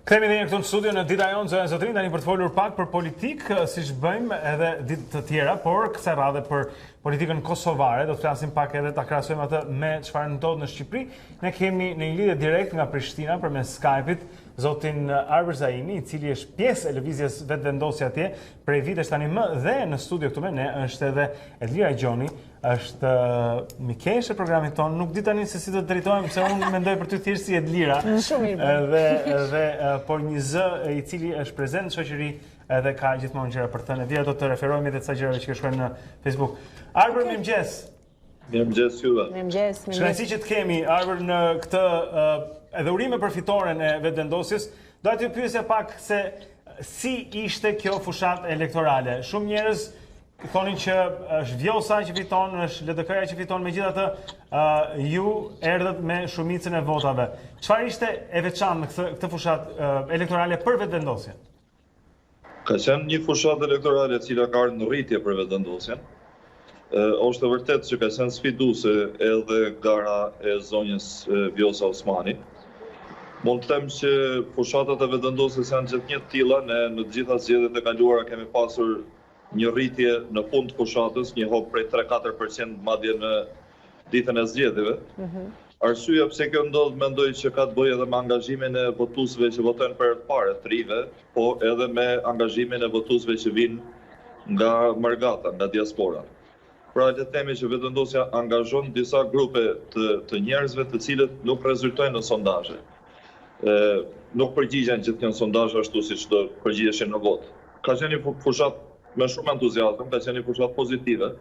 Kthehemi edhe një këtu në studio në Dita Jonë, zonë zotrin, tani për të folur pak për politikë, siç bëjmë edhe ditë të tjera, por kësaj radhe për politikën kosovare, do të flasim pak edhe ta krahasojmë atë me çfarë ndodh në Shqipëri. Ne kemi në një lidhje direkt nga Prishtina përmes Skype-it zotin Arbër Zaimi, I cili është pjesë e lëvizjes Vetëvendosje atje prej vitesh tani më, dhe në studio këtu me ne është edhe Dita Jonë, është mikesh e programit tonë. Nuk di tani se si do të drejtohem, se unë mendoj për ty thjesht si Edlira. Shumë mirë. Por një zë I cili është prezent në shoqëri edhe ka gjithmonë gjëra për të thënë. Edlira do të referohemi edhe ca gjërave që shkruajnë në Facebook. Arbër, mirëmëngjes. Mirëmëngjes juve. Mirëmëngjes. Shkënaqësi që të kemi Arbër në këtë edhe urime për fitoren e Vetëvendosjes. Do t'ju pyesja pak se si ishte kjo fushat elektorale. Shumë njerëz thonin që është Vjosa që fiton, është LDK-ja që fiton, megjithatë ju erdhët me shumicën e votave. Çfarë ishte e veçantë në këtë fushat elektorale për Vetëvendosjen? Ka qenë një fushat elektorale e cila ka ardhur në rritje për Vetëvendosjen. Është e vërtetë që ka qenë sfiduese edhe gara e zonjës Vjosa Osmani. Mund të them që fushatat e Vetëvendosjes janë gjithnjë të tilla, ne në të gjitha zgjedhjet e kaluara kemi pasur një rritje në fund të fushatës, një hop prej 3-4% madje në ditën e zgjedhjeve. Arsyeja pse kjo ndodh mendoj që ka të bëjë edhe me angazhimin e votuesve që votojnë për herë të parë, të rive, po edhe me angazhimin e votuesve që vinë nga Mërgata, nga diaspora. Pra le të themi që Vetëvendosja angazhon disa grupe të njerëzve të cilët nuk rezultojnë në sondazhe. Nuk përgjigjen gjithnjë sondazhe ashtu siç do përgjigjeshin në votë. Ka qenë një fushat me shumë entuziazëm, ka qenë një fushat pozitive.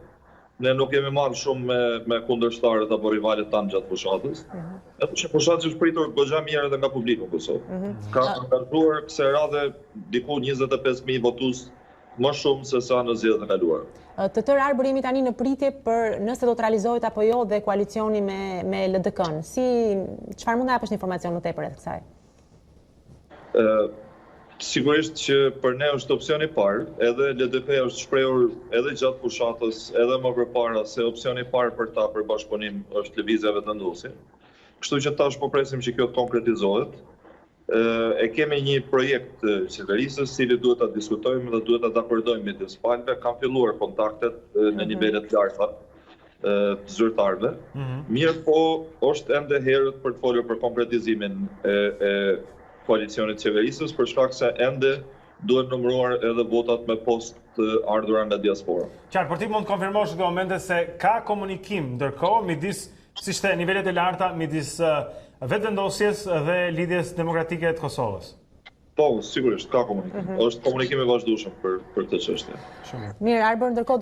Ne nuk kemi marrë shumë me kundërshtarët apo rivalet tanë gjatë fushatës. Edhe që fushatës është pritur goxha mirë edhe nga publiku në Kosovë. Ka angazhuar kësaj radhe diku 25.000 votues më shumë se sa në zgjedhjet e kaluara. Të tërë Arbër jemi tani në pritje për nëse do të realizohet apo jo dhe koalicioni me LDK-n. Çfarë mund të japësh informacion më tepër rreth kësaj? Sigurisht që për ne është opsioni parë, edhe LDK është shprehur edhe gjatë fushatës, edhe më përpara se opsioni parë për ta për bashkëpunim është lëvizja Vetëvendosje. Kështu që tash po presim që kjo të konkretizohet. E kemi një projekt qeverisës, cili duhet ta diskutojmë dhe duhet ta dakordojmë midis palëve. Kanë filluar kontaktet në nivelet larta të zyrtarëve. Mirë po, është ende herët për të folur për konkretizimin e koalicionit qeverisës, për shkak se ende duhet numëruar edhe votat me post të ardhura nga diaspora. Qartë, por ti mund të konfirmosh në këtë momente se ka komunikim ndërkohë midis, si ishte nivelet e larta, midis Vetëvendosjes dhe lidhjes demokratike të Kosovës? Po, sigurisht, ka komunikim. Është komunikim I vazhdueshëm për këtë çështje. Mirë, Arbër, ndërkohë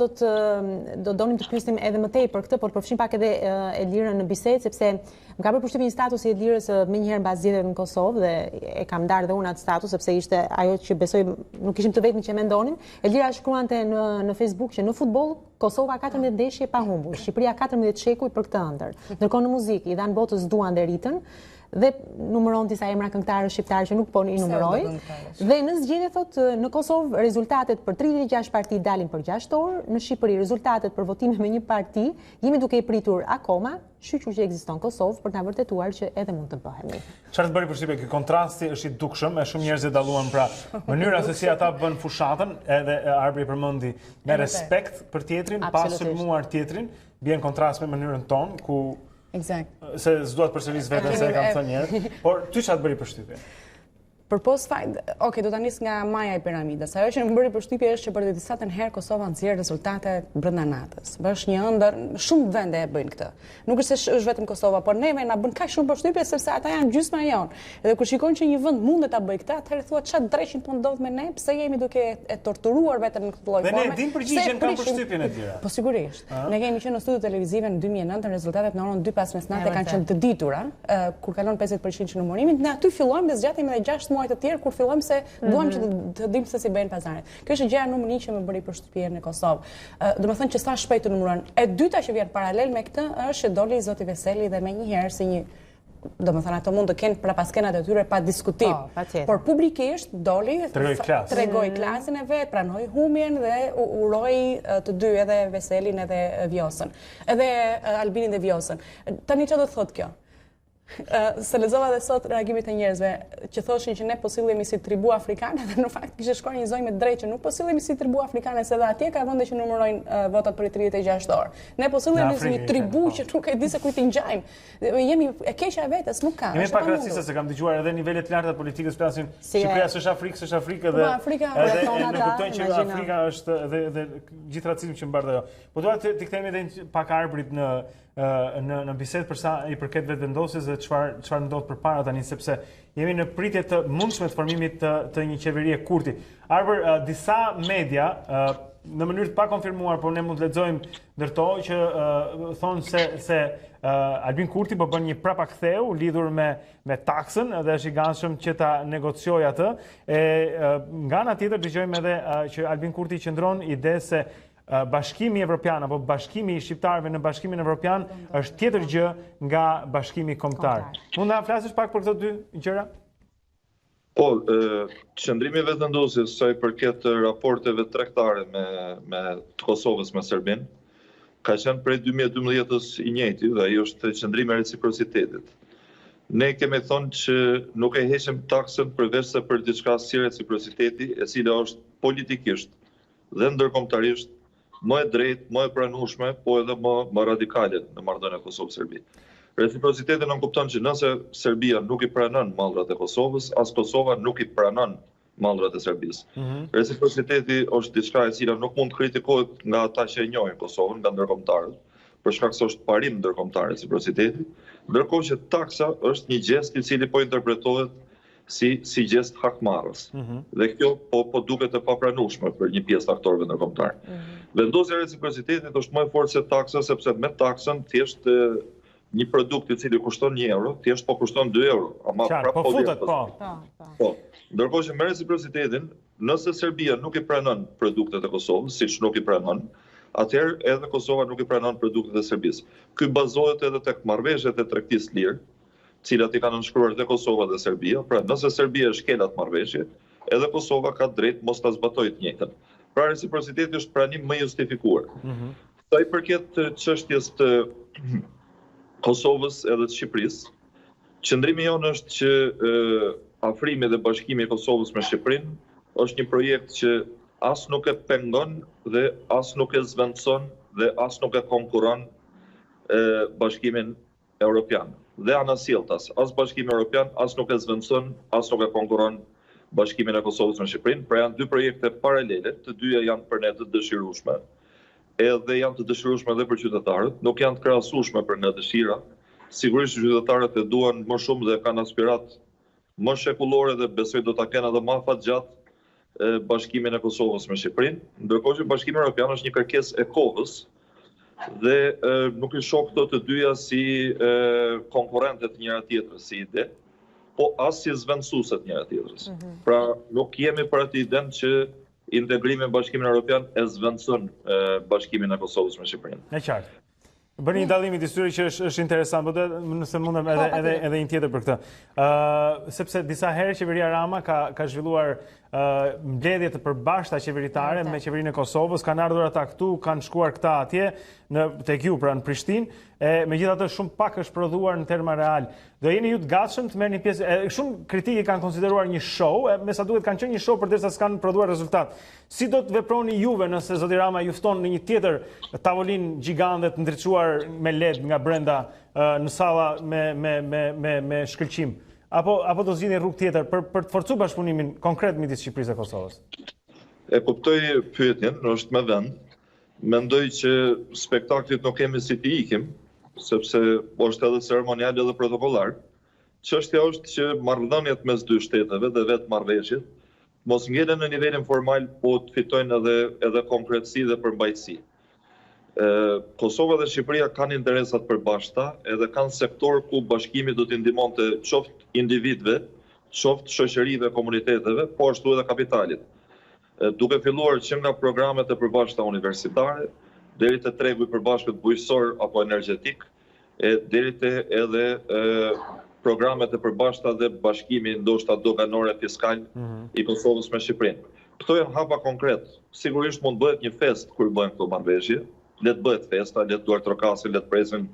do donim të pyesim edhe më tej për këtë, por përfshin pak edhe Edlirën në bisedë, sepse më ka bërë përshtypje një status I Edlirës menjëherë mbas zgjedhjeve në Kosovë dhe e kam ndarë dhe unë atë status sepse ishte ajo që besoj nuk ishim të vetmi që mendonin. Edlira shkruante në Facebook që në futboll Kosova 14 ndeshje pa humbur, Shqipëria 14 shekuj për këtë ëndër. Ndërkohë në muzikë I dhanë botës duan dhe ritën dhe numëron disa emra këngëtarë shqiptarë që nuk po I numëroj. Dhe në zgjedhje thotë në Kosovë rezultatet për 36 parti dalin për 6 orë, në Shqipëri rezultatet për votime me një parti jemi duke I pritur akoma, shqyqur që ekziston Kosovë për ta vërtetuar që edhe mund të bëhemi. Çfarë të bëri përshtypje, ky kontrasti është I dukshëm, e shumë njerëz e dalluan pra mënyra se si ata bën fushatën, edhe Arbri përmendi me respekt për tjetrin, pa sulmuar tjetrin, bën kontrast me mënyrën tonë ku se s'duat përsëris veten se e kam thënë një herë, por ty çfarë të bëri përshtypje? Për post fakt, do ta nis nga maja e piramidës. Ajo që më bëri përshtypje është që për disa të herë Kosova nxjerr rezultate brenda natës. Është një ëndër, shumë vende e bëjnë këtë. Nuk është se është vetëm Kosova, por neve na bën kaq shumë përshtypje sepse ata janë gjysma jonë. Edhe kur shikojnë që një vend mundet ta bëjë këtë, atëherë thua çfarë drejshin po ndodh me ne, pse jemi duke e torturuar veten në këtë lloj forme. Dhe ne dim përgjigjen kanë përshtypjen e tyre. Po sigurisht. Ne kemi qenë në studio televizive në 2009, rezultatet në orën 2 pas mesnatë kanë qenë të ditura, kur kalon 50% që numërimit. Ne aty fillojmë dhe zgjatim edhe 6 muaj të tjerë kur fillojmë se duam që të dimë se si bëjnë pazaret. Kjo është gjëja numër 1 që më bëri përshtypje në Kosovë. Domethënë që sa shpejt të numëron. E dyta që vjen paralel me këtë është që doli zoti Veseli dhe menjëherë si një domethënë ato mund të kenë prapaskenat e tyre pa diskutim. Por publikisht doli, tregoi klasin e vet, pranoi humbjen dhe uroi të dy edhe Veselin edhe Vjosën. Edhe Albinin dhe Vjosën. Tani çfarë do të thotë kjo? Se lexova dhe sot reagimit e njerëzve që thoshin që ne po sillemi si tribu afrikane dhe në fakt kishte shkruar një zonjë me drejt që nuk po sillemi si tribu afrikane se edhe atje ka vende që numërojnë votat për 36 orë. Ne po sillemi si një tribu që nuk e di se kujt i ngjajmë. Jemi e keqja e vetes, nuk ka. Jemi pak rastistë se kam dëgjuar edhe nivelet lartë të politikës flasin Shqipëria s'është Afrikë dhe ne kuptojnë që Afrika është edhe gjithë racizmi që mbartë ajo. Po dua të kthehemi edhe pak Arbrit në bisedë për sa i përket vetëvendosjes dhe çfarë ndodh përpara tani sepse jemi në pritje të mundshme të formimit të një qeverie kurti. Arbër, disa media në mënyrë të pa konfirmuar, por ne mund të lexojmë ndërto që thonë se Albin Kurti po bën një prapaktheu lidhur me taksën dhe është i gatshëm që ta negociojë atë. Nga ana tjetër dëgjojmë edhe që Albin Kurti qëndron ide se Bashkimi Evropian apo bashkimi i shqiptarëve në Bashkimin Evropian është tjetër gjë nga Bashkimi Kombëtar. Mund na flasësh pak për këto dy gjëra? Po, qëndrimi i vetëvendosjes sa i përket raporteve tregtare me Kosovës me Serbinë ka qenë prej 2012-s i njëjti dhe ai është qëndrimi i reciprocitetit. Ne kemi thonë që nuk e heqim taksën përveç se për diçka si reciprociteti, e cila është politikisht dhe ndërkombëtarisht më e drejtë, më e pranueshme, po edhe më radikale në marrëdhënien Kosovë-Serbi. Reciprociteti nuk kupton që nëse Serbia nuk i pranon mallrat e Kosovës, as Kosova nuk i pranon mallrat e Serbisë. Reciprociteti është diçka e cila nuk mund të kritikohet nga ata që e njohin Kosovën, nga ndërkombëtarët, për shkak se është parim ndërkombëtar reciprociteti, ndërkohë që taksa është një gjest i cili po interpretohet si gjest hakmarrës. Dhe kjo po duket e papranueshme për një pjesë të aktorëve ndërkombëtar. Vendosja e reciprocitetit është më e fortë se taksa sepse me taksën thjesht një produkt i cili kushton 1 euro, thjesht po kushton 2 euro. Po futet, po. Ndërkohë që me reciprocitetin, nëse Serbia nuk i pranon produktet e Kosovës, siç nuk i pranon, atëherë edhe Kosova nuk i pranon produktet e Serbisë. Ky bazohet edhe tek marrëveshjet e tregtisë lirë, cilat i kanë nënshkruar dhe Kosova dhe Serbia. Pra, nëse Serbia shkel atë marrëveshje, edhe Kosova ka drejt mos ta zbatojë të njëjtën. Pra, reciprociteti është pranim më i justifikuar. Sa i përket çështjes të Kosovës edhe të Shqipërisë, qëndrimi jonë është që afrimi dhe bashkimi i Kosovës me Shqipërinë është një projekt që as nuk e pengon dhe as nuk e zvendëson dhe as nuk e konkuron bashkimin evropian. Dhe anasjelltas, as bashkimi evropian, as nuk e zvendëson, as nuk e konkuron bashkimin e Kosovës me Shqipërinë. Pra janë dy projekte paralele, të dyja janë për ne të dëshirueshme, edhe janë të dëshirueshme edhe për qytetarët, nuk janë të krahasueshme për ne dëshira. Sigurisht qytetarët e duan më shumë dhe kanë aspirat më shekullore dhe besoj do ta kenë edhe më afatgjatë bashkimin e Kosovës me Shqipërinë, ndërkohë që bashkimi evropian është një kërkesë e kohës dhe nuk i shoh këto të dyja si konkurrente të njëra tjetrës si ide, po as si zvendësuese të njëra tjetrës. Pra nuk jemi për atë iden që integrimi në Bashkimin Evropian e zvendëson bashkimin e Kosovës me Shqipërinë. E qartë. Bëni një dallim i disuri që është interesant, por nëse mundem edhe një tjetër për këtë. Sepse disa herë qeveria Rama ka zhvilluar mbledhje të përbashkëta qeveritare me qeverinë e Kosovës, kanë ardhur ata këtu, kanë shkuar këta atje tek ju pra në Prishtinë, megjithatë shumë pak është prodhuar në terma real. Do jeni ju të gatshëm të merrni pjesë? Shumë kritikë kanë konsideruar një show, me sa duket kanë qenë një show përderisa s'kanë prodhuar rezultat. Si do të veproni juve nëse zoti Rama ju fton në një tjetër tavolinë gjigande të ndriçuar me LED nga brenda në salla me shkëlqim? Apo do zgjidhni rrugë tjetër për të forcuar bashkëpunimin konkret midis Shqipërisë e Kosovës? E kuptoj pyetjen, është me vend. Mendoj që spektaklit nuk kemi si t'i ikim, sepse është edhe ceremonial edhe protokollar. Çështja është që marrëdhëniet mes dy shteteve dhe vetë marrëveshjet mos ngelen në nivelin formal, po të fitojnë edhe konkretësi dhe përmbajtësi. Kosova dhe Shqipëria kanë interesat përbashkëta, edhe kanë sektor ku bashkimi do t'i ndihmonte qoftë individëve, qoftë shoqërive, komuniteteve, po ashtu edhe kapitalit. Duke filluar që nga programet e përbashkëta universitare, deri te tregu i përbashkët bujqësor apo energjetik, deri te edhe programet e përbashkëta dhe bashkimi ndoshta doganore fiskal i Kosovës me Shqipërinë. Këto janë hapa konkret. Sigurisht mund bëhet një fest kur bëhen këto marrëveshje, le të bëhet festa, le të duart trokasin, le të presin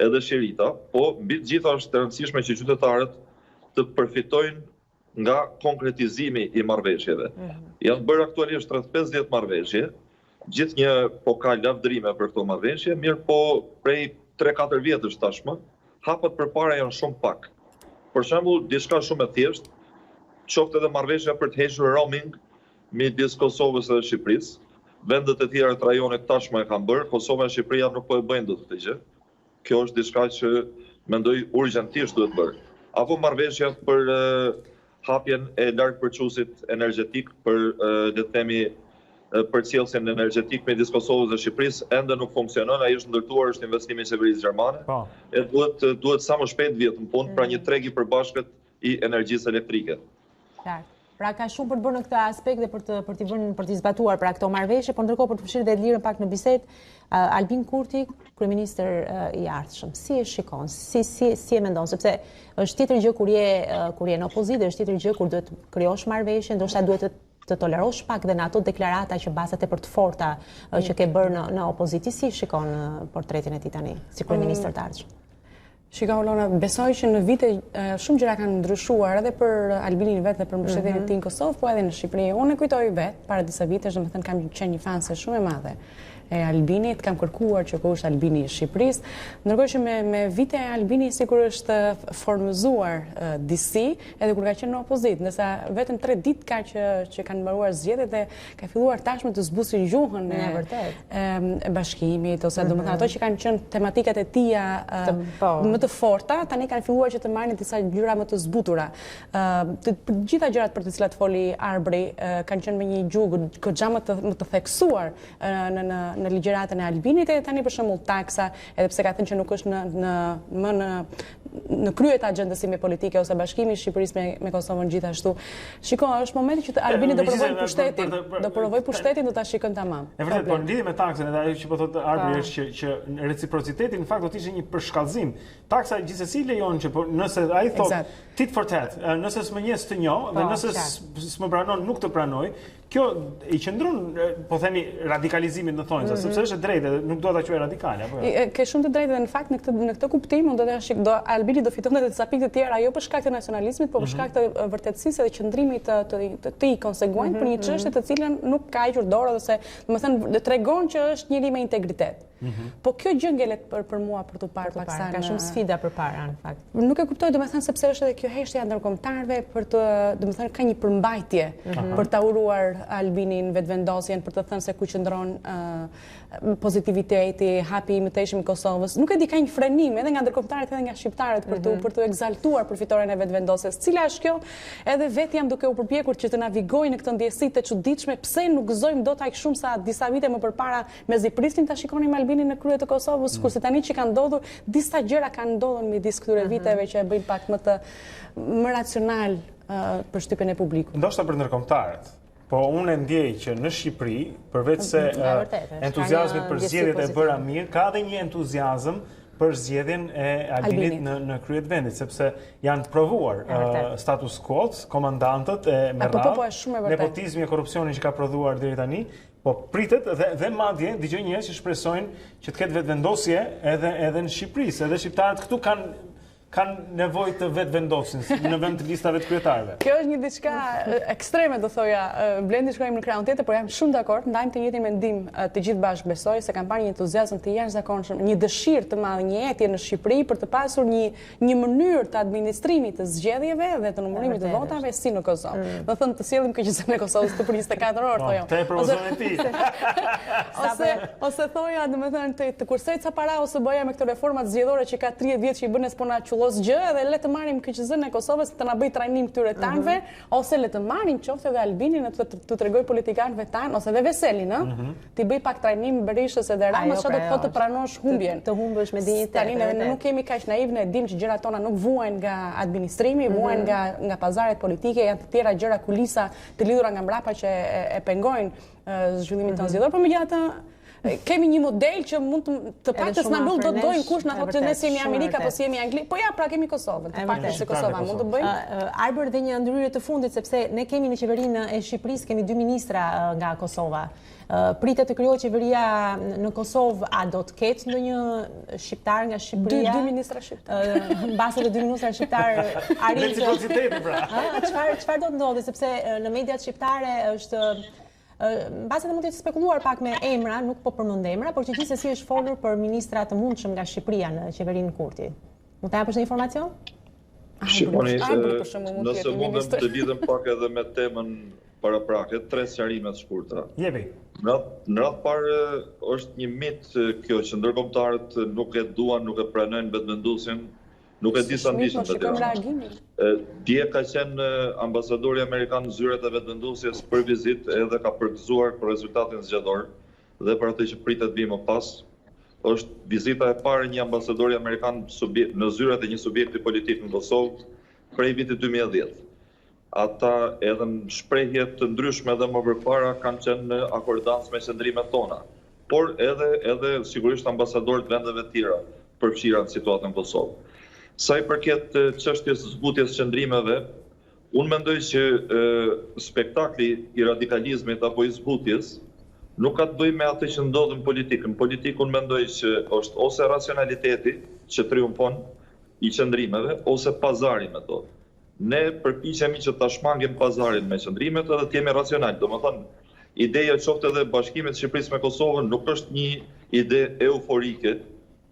edhe shirita, po mbi të gjitha është e rëndësishme që qytetarët të përfitojnë nga konkretizimi i marrëveshjeve. Janë bërë aktualisht rreth 50 marrëveshje, gjithnjë po ka lavdërime për këto marrëveshje, mirë po prej 3-4 vjetësh tashmë, hapet përpara janë shumë pak. Për shembull, diçka shumë e thjeshtë, qoftë edhe marrëveshja për të hequr roaming midis Kosovës dhe Shqipërisë. Vendet e tjera të rajonit tashmë e kanë bërë, Kosova e Shqipëria nuk po e bëjnë dot këtë gjë. Kjo është diçka që mendoj urgjentisht duhet bërë. Apo marrëveshja për hapjen e largëpërçuesit energjetik për le të themi përcjelljen energjetik midis Kosovës dhe Shqipërisë ende nuk funksionon, ai është ndërtuar, është investimi i qeverisë gjermane. E duhet sa më shpejt vjet në punë pra një treg i përbashkët i energjisë elektrike. Pra ka shumë për të bërë në këtë aspekt dhe për t'i zbatuar pra këto marrëveshje, por ndërkohë për të fshirë dhe lirën pak në bisedë, Albin Kurti, kryeministër i ardhshëm, si e shikon, si e mendon, sepse është tjetër gjë kur je në opozitë, është tjetër gjë kur duhet krijosh marrëveshje, ndoshta duhet të tolerosh pak dhe në ato deklarata që bazat e për të forta që ke bërë në opozitë, si shikon portretin e tij tani, si kryeministër të ardhshëm? Shika Olona, besoj që në vite shumë gjëra kanë ndryshuar edhe për Albinin vetë dhe për mbështetjen e tij në Kosovë, po edhe në Shqipëri. Unë e kujtoj vetë, para disa vitesh, domethënë kam qenë një fanse shumë e madhe e Albinit, kam kërkuar që ku është Albini i Shqipërisë, ndërkohë që me vite Albini sikur është formëzuar disi edhe kur ka qenë në opozitë, ndërsa vetëm 3 ditë ka që kanë mbaruar zgjedhjet dhe ka filluar tashmë të zbusin gjuhën e bashkimit ose domethënë ato që kanë qenë tematikat e tija më të forta, tani kanë filluar që të marrin disa gjëra më të zbutura. Të gjitha gjërat për të cilat foli Arbëri kanë qenë me një gjuhë goxha më të theksuar në ligjeratën e Albinit, e tani për shembull taksa, edhe pse ka thënë që nuk është në krye të agjendës sime politike ose bashkimi i Shqipërisë me Kosovën gjithashtu. Shiko, është momenti që Albini do provoj pushtetin, do ta shikon tamam. E vërtet, por në lidhje me taksën, edhe ajo që po thotë Arbëri është që reciprociteti në fakt do të ishte një përshkallëzim. Taksa gjithsesi lejon që nëse ai thotë tit for tat, nëse s'më njeh të njoh dhe nëse s'më pranon nuk të pranoj, kjo i qëndron, po themi, radikalizimit në thonjza, sepse është e drejtë dhe nuk do ta quaj radikale, apo jo? Ke shumë të drejtë dhe në fakt në këtë kuptim unë Albini do fitonte disa pikë të tjera, jo për shkak të nacionalizmit, por për shkak të vërtetësisë dhe qëndrimit të tij konsekuent për një çështje të cilën nuk ka hequr dorë ose domethënë tregon që është njëri me integritet. Po kjo gjë ngelet për mua për të parë Pakistanin. Ka shumë sfida përpara në fakt. Nuk e kuptoj domethënë sepse është edhe kjo heshtja ndërkombëtarëve për të domethënë ka një përmbajtje për ta uruar Albinin vetëvendosjen, për të thënë se ku qëndron pozitiviteti, hapi i mëtejshëm i Kosovës. Nuk e di, ka një frenim edhe nga ndërkombëtarët edhe nga shqiptarët për të egzaltuar për fitoren e vetëvendosjes. Cila është kjo? Edhe vetë jam duke u përpjekur që të navigoj në këtë ndjesi të çuditshme, pse nuk gëzojmë dot aq shumë sa disa vite më përpara me Zipristin ta shikonim Albinin në krye të Kosovës, kurse tani që kanë ndodhur, disa gjëra kanë ndodhur midis këtyre viteve që e bëjnë pak më racional përshtypjen e publikut. Ndoshta për ndërkombëtarët. Po unë e ndjej që në Shqipëri, përveç se entuziazmit për zgjedhjet e bëra mirë, ka edhe një entuziazëm për zgjedhjen e Albinit në krye të vendit, sepse janë provuar status quo, komandantët me radhë, nepotizmi e korrupsioni që ka prodhuar deri tani, po pritet dhe madje dëgjoj njerëz që shpresojnë që të ketë vetëvendosje edhe në Shqipëri, se edhe shqiptarët këtu kanë nevojë të vetëvendosin në vend të listave të kryetarëve. Kjo është një diçka ekstreme, do thoja, Blendi shkojmë në krahun tjetër, por jam shumë dakord, ndajmë të njëjtin mendim të gjithë bashkë, besoj se kanë parë një entuziazëm të jashtëzakonshëm, një dëshirë të madhe, një etje në Shqipëri për të pasur një mënyrë të administrimit të zgjedhjeve dhe të numërimit të votave si në Kosovë. Do thënë të sjellim KQZ-n e Kosovës për 24 orë, thoja. Te propozon e ti. Ose thoja, domethënë të kursej ca para ose bëja me këto reformat zgjedhore që ka 30 vjet që i bën s'po na gjë edhe le të marrim KQZ-n e Kosovës të na bëj trajnim këtyre tanëve, ose le të marrim qoftë edhe Albinin të tregoj politikanëve tanë, ose edhe Veselin, ti bëj pak trajnim Berishës edhe Ramës, çfarë do të thotë të pranosh humbjen. Të humbësh me dinjitet. Tani ne nuk kemi kaq naivë, ne dimë që gjërat tona nuk vuajnë nga administrimi, vuajnë nga pazaret politike, janë të tjera gjëra kulisa të lidhura nga mbrapa që e pengojnë zhvillimin tonë zgjedhor, por megjithatë kemi një model që mund të paktës na nuk do të dojnë kush na thotë që ne si jemi Amerika apo si jemi Angli. Po ja, pra kemi Kosovën. Të paktën se Kosova mund të bëjë. Arbër, dhe një ndryrje të fundit, sepse ne kemi në qeverinë e Shqipërisë kemi 2 ministra nga Kosova. Pritet të krijohet qeveria në Kosovë, a do të ketë ndonjë shqiptar nga Shqipëria? 2 ministra shqiptar. Mbase të 2 ministra shqiptar arrin. Reciprociteti pra. Çfarë do të ndodhi, sepse në mediat shqiptare është mbase të mund të spekuluar pak me emra, nuk po përmend emra, por që gjithsesi është folur për ministra të mundshëm nga Shqipëria në qeverinë Kurti. Mund ta japësh një informacion? Shqiponi, nëse mundem të lidhem pak edhe me temën paraprake, 3 sqarime të shkurtra. Jepi. Në radhë parë është një mit kjo që ndërkombëtarët nuk e duan, nuk e pranojnë vetëvendosjen, nuk e di sa ndishin të Tiranë. Dje ka qenë ambasadori amerikan në zyret e vetëvendosjes për vizitë edhe ka përgëzuar për rezultatin zgjedhor dhe për atë që pritet vi më pas. Është vizita e parë një ambasadori amerikan në zyret e një subjekti politik në Kosovë prej vitit 2010. Ata edhe në shprehje të ndryshme dhe më përpara kanë qenë në akordans me qëndrimet tona, por edhe sigurisht ambasadorët vendeve tjera përfshira në situatën në Kosovë. Sa i përket çështjes zbutjes qëndrimeve, unë mendoj që spektakli i radikalizmit apo i zbutjes nuk ka të bëjë me atë që ndodh në politikë. Në politikë unë mendoj që është ose racionaliteti që triumfon i qëndrimeve, ose pazari me to. Ne përpiqemi që ta shmangim pazarin me qëndrimet edhe të jemi racional. Domethënë, ideja qoftë edhe bashkimit Shqipërisë me Kosovën nuk është një ide euforike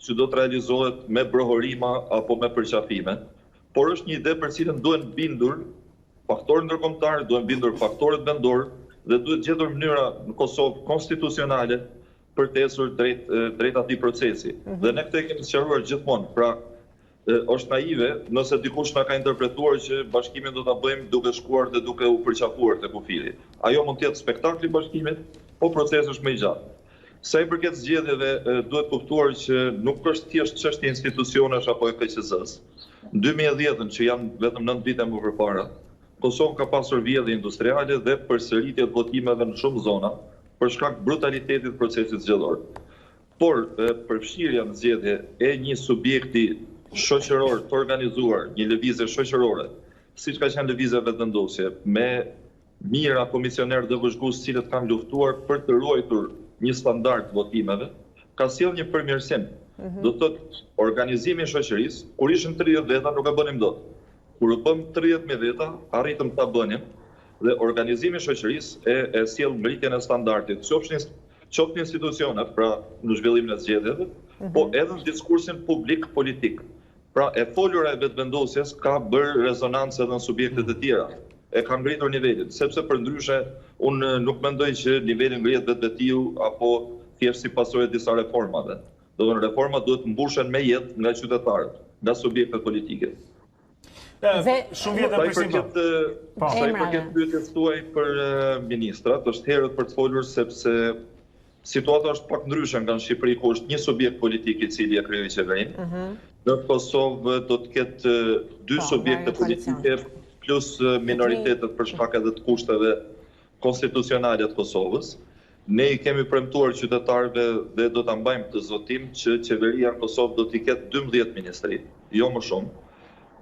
që do të realizohet me brohorima apo me përqafime, por është një ide për cilën duhen bindur faktorët ndërkombëtar, duhen bindur faktorët vendor dhe duhet gjetur mënyra në Kosovë konstitucionale për të ecur drejt atij procesi. Dhe ne këtë kemi sqaruar gjithmonë. Pra, është naive nëse dikush na ka interpretuar që bashkimin do ta bëjmë duke shkuar dhe duke u përqafuar te kufili. Ajo mund të jetë spektakli i bashkimit, po procesi është më i gjatë. Sa i përket zgjedhjeve, duhet kuptuar që nuk është thjesht çështje institucionesh apo e KQZ-s. Në 2010, që janë vetëm 9 vite më përpara, Kosova ka pasur vjedhje industriale dhe përsëritje të votimeve në shumë zona për shkak të brutalitetit të procesit zgjedhor. Por përfshirja në zgjedhje e një subjekti shoqëror të organizuar, një lëvizje shoqërore, siç ka qenë lëvizja vetëvendosje, me mijëra komisionerë dhe vëzhgues cilët kanë luftuar për të ruajtur një standard të votimeve, ka sjell një përmirësim. Do të thotë organizimi i shoqërisë, kur ishin 30 veta nuk e bënim dot. Kur u bëm 30.000 veta, arritëm ta bënim dhe organizimi i shoqërisë e sjell ngritjen e standardit, qoftë institucionet, pra në zhvillimin e zgjedhjeve, po edhe në diskursin publik politik. Pra e folura e vetëvendosjes ka bërë rezonancë edhe në subjektet e tjera. E ka ngritur nivelin, sepse përndryshe unë nuk mendoj që niveli ngrihet vetvetiu apo thjesht si pasojë e disa reformave. Reformat duhet mbushen me jetë nga qytetarët, nga subjektet politike. Shumë vjetë e përshim. Sa i përket pyetjes tuaj për ministrat, është herët për të folur sepse situata është pak ndryshe nga në Shqipëri, ku është një subjekt politik i cili e krijoi qeverinë. Në Kosovë do të ketë 2 subjekte politike plus minoritetet për shkak edhe të kushteve konstitucionale të Kosovës. Ne i kemi premtuar qytetarëve dhe do ta mbajmë të zotim që qeveria në Kosovë do t'i ketë 12 ministri, jo më shumë.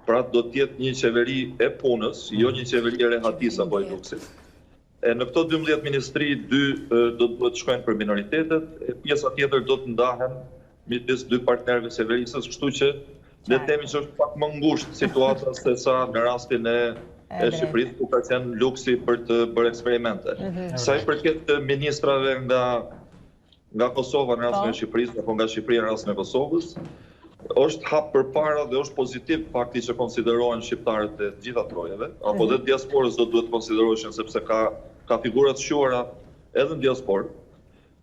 Pra do të jetë një qeveri e punës, jo një qeveri e rehatis apo e luksit. Në këto 12 ministri, 2 do të shkojnë për minoritetet, pjesa tjetër do të ndahen midis 2 partnerëve qeverisës, kështu që le të themi që është pak më ngushtë situata se sa në rastin e Shqipërisë, ku ka qenë luksi për të bërë eksperimente. Sa i përket ministrave nga Kosova në rastin e Shqipërisë apo nga Shqipëria në rastin e Kosovës, është hap përpara dhe është pozitiv fakti që konsiderohen shqiptarët e gjitha trojeve, apo dhe diasporës do duhet konsiderohen sepse ka figurat shuara edhe në diasporë.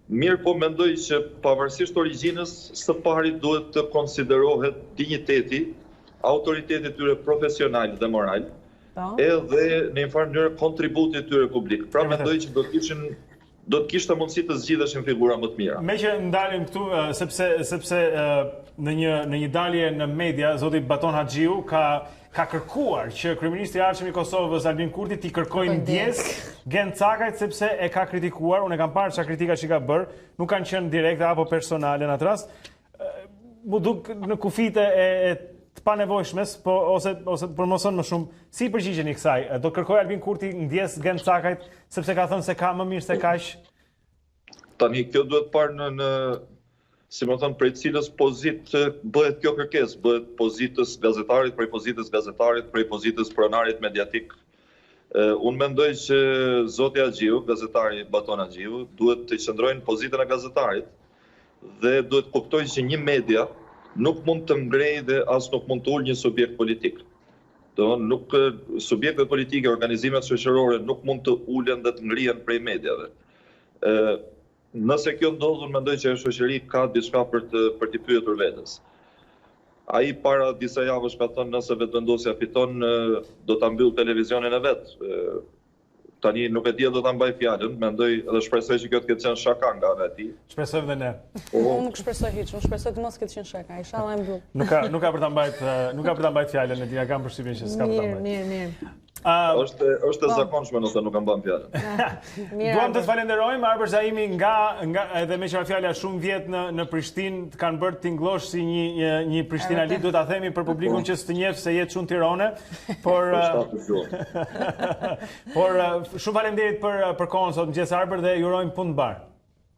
Mirë po mendoj që pavarësisht origjinës, së pari duhet të konsiderohet dinjiteti, autoriteti tyre profesional dhe moral, edhe në një farë mënyrë kontributi tyre publik. Pra mendoj që do të kishte mundësi të zgjidheshin figura më të mira. Me që ndalim këtu, sepse në një dalje në media, zoti Baton Haxhiu ka ka kërkuar që kryeministri i ardhshëm i Kosovës Albin Kurti t'i kërkojë ndjes Gen Cakajt sepse e ka kritikuar, unë e kam parë çfarë kritika që ka bërë, nuk kanë qenë direkte apo personale në atë rast. Mu duk në kufite e të panevojshmes, ose promoson më shumë. Si përgjigjeni kësaj? Do kërkoj Albin Kurti ndjes Gen Cakajt sepse ka thënë se ka më mirë se kaq? Tani kjo duhet parë në si më thënë, prej cilës pozit bëhet kjo kërkes, bëhet pozitës gazetarit, prej pozitës gazetarit, prej pozitës pronarit mediatik. Unë mendoj që Zoti Agjiu, gazetari Baton Agjiu, duhet të qëndrojnë pozitën e gazetarit dhe duhet kuptojnë që një media nuk mund të mgrej dhe as nuk mund të ullë një subjekt politik. Nuk subjektet politike, organizimet shoqërore nuk mund të ullen dhe të ngrihen prej mediave. Nëse kjo ndodhur, mendoj që e shoqëri ka diçka për t'i pyetur vetes. Ai para disa javësh ka thënë nëse vetëvendosja fiton, do ta mbyll televizionin e vet. Tani nuk e di do ta mbaj fjalën, mendoj dhe shpresoj që kjo të ketë qenë shaka nga ana e tij. Shpresojmë dhe ne. Unë nuk shpresoj hiç, unë shpresoj të mos ketë qenë shaka, inshallah e mbyll. Nuk ka për ta mbajt fjalën e dia, kam përshtypjen që s'ka për ta mbajt. Mirë. Është e zakonshme nëse nuk kam bën fjalën. Duam të të falenderojmë Arbër Zaimi nga edhe me qëra fjala shumë vjet në Prishtinë, të kanë bërë t'inglosh si një prishtinalit, duhet ta themi për publikun që s'të njeh se jetë shumë Tirane, por shumë faleminderit për kohën sot mëngjes Arbër dhe ju urojmë punë të mbar.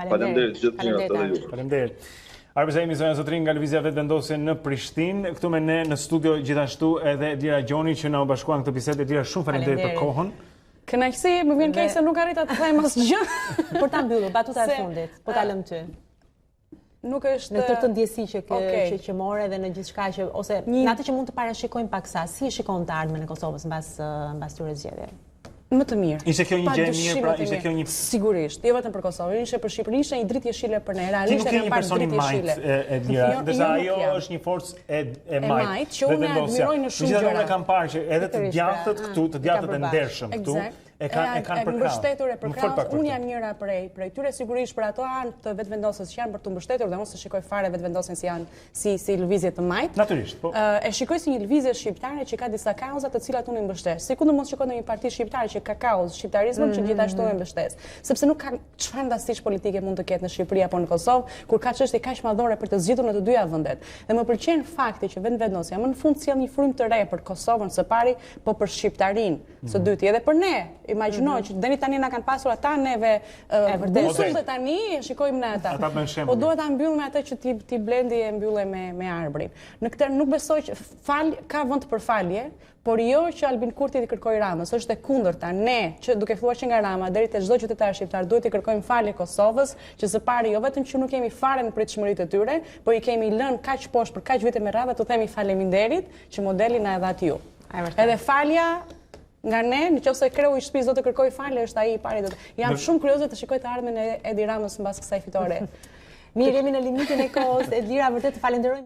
Faleminderit gjithë mirë edhe ju. Faleminderit. Arbër Zaimi, zonja Zotrin nga lëvizja Vetëvendosje në Prishtinë. Këtu me ne në studio gjithashtu edhe Dita Jonë që na u bashkuan këtë bisedë. Dita, shumë faleminderit për kohën. Kënaqësi, më vjen keq se nuk arrita të them asgjë. Për ta mbyllur batuta e fundit, po ta lëm ty. Nuk është në këtë ndjesi që more dhe në gjithçka që ose në atë që mund të parashikojmë paksa, si e shikon të ardhmen e Kosovës mbas këtyre zgjedhjeve? Më të mirë. Ishte kjo një gjë e mirë, pra ishte kjo një sigurisht, jo vetëm për Kosovën, ishte për Shqipërinë, ishte një dritë jeshile për ne. Realisht nuk je një person i majt e lira, ndërsa ajo është një forcë e majt. Që unë e admiroj në shumë gjëra. Unë kam parë që edhe të djathtët këtu, të djathtët e ndershëm këtu, e kanë për mbështetur e për krahas. Unë jam njëra prej tyre sigurisht për ato anë të vetëvendosjes që janë për të mbështetur dhe mos e shikoj fare vetëvendosjen si janë si lëvizje të majt. Natyrisht, po. E shikoj si një lëvizje shqiptare që ka disa kauza të cilat unë i mbështes. Sikur mund të shikoj në një parti shqiptare që ka kauzë shqiptarizëm që gjithashtu e mbështes. Sepse nuk ka çfarë ndasish politike mund të ketë në Shqipëri apo në Kosovë, kur ka çështje kaq madhore për të zgjidhur në të dyja vendet. Dhe më pëlqen fakti që vetëvendosja më në fund sjell një frymë të re për Kosovën së pari, po për Shqiptarinë së dyti. Edhe për ne, imagjinoj që deri tani na kanë pasur ata neve busull dhe tani e shikojmë në ata. Po duhet ta mbyll me atë që ti Blendi e mbylle me Arbrin. Në këtë nuk besoj që ka vend për falje, por jo që Albin Kurti t'i kërkoj Ramës, është e kundërta. Ne, që duke filluar që nga Rama deri te çdo qytetar shqiptar, duhet t'i kërkojmë falje Kosovës, që së pari jo vetëm që nuk kemi fare në pritshmëritë e tyre, por i kemi lënë kaq poshtë për kaq vite me radhë, të themi faleminderit që modeli na e dha ju. Edhe falja nga ne, nëse kreu i shtëpisë do të kërkoj falje, është ai i pari. Jam shumë kurioze të shikoj të ardhmen e Edi Ramës mbas kësaj fitore. Mirë, jemi në limitin e kohës, Edlira, vërtet të falenderoj.